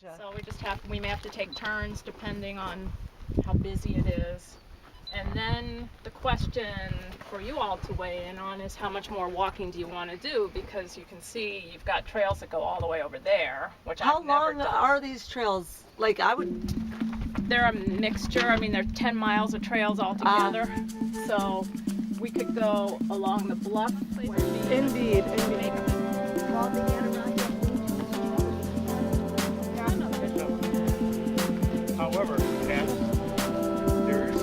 So we may have to take turns depending on how busy it is. And then the question for you all to weigh in on is how much more walking do you want to do? Because you can see you've got trails that go all the way over there, which I've never done. How long are these trails? Like They're a mixture. I mean, they're 10 miles of trails altogether. So we could go along the bluff. Indeed. However, there is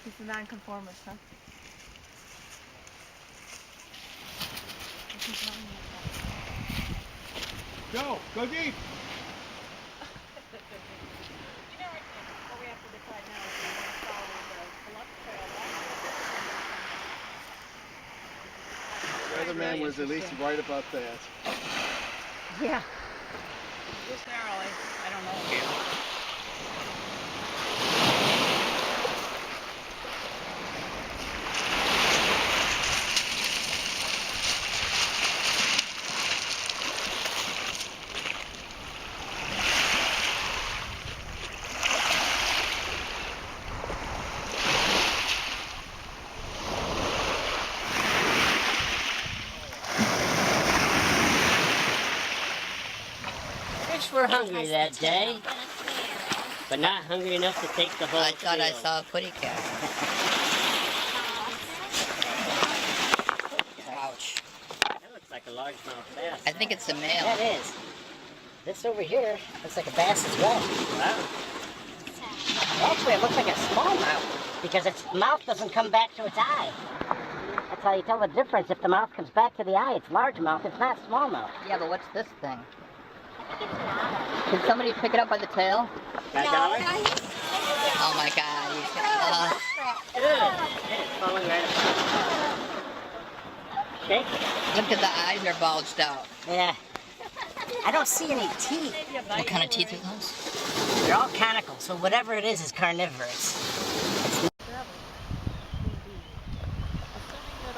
He's a nonconformist, huh? Go deep! You know, I think what we have to decide now is we want to follow the bluff trail. The weatherman was at least right about that. Yeah. Necessarily, I don't know. Fish were hungry that day, but not hungry enough to take the whole I thought I field. saw a putty cat. Ouch. That looks like a largemouth bass. I think it's a male. That is. This over here looks like a bass as well. Wow. Actually, it looks like a smallmouth because its mouth doesn't come back to its eye. That's how you tell the difference. If the mouth comes back to the eye, it's largemouth. It's not smallmouth. Yeah, but what's this thing? Can somebody pick it up by the tail? Got a dollar? Oh my god. It is falling right apart. Shake it. Look at the eyes are bulged out. Yeah. I don't see any teeth. What kind of teeth are those? They're all conical, so whatever it is carnivorous.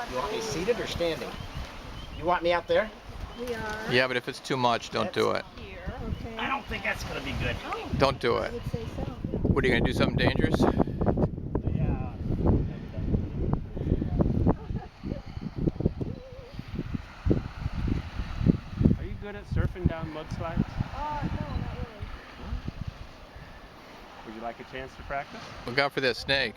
You want me seated or standing? You want me out there? Yeah, but if it's too much, don't do it. I don't think that's gonna be good. Don't do it. What, are you going to do something dangerous? Yeah. Are you good at surfing down mudslides? No, not really. Would you like a chance to practice? Look out for that snake.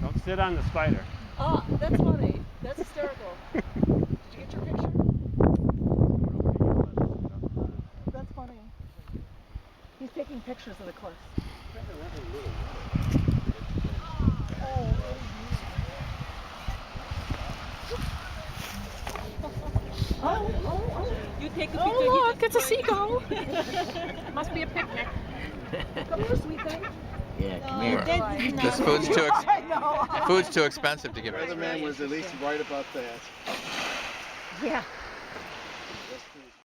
Don't sit on the spider. Oh, that's funny. That's hysterical. Did you get your picture? That's funny. He's taking pictures of the cliffs. You take a picture. Oh, look, it's a seagull. Must be a picnic. Come here, sweet thing. Yeah, come here. This food's too expensive to give The it. weatherman was at least right about that. Yeah.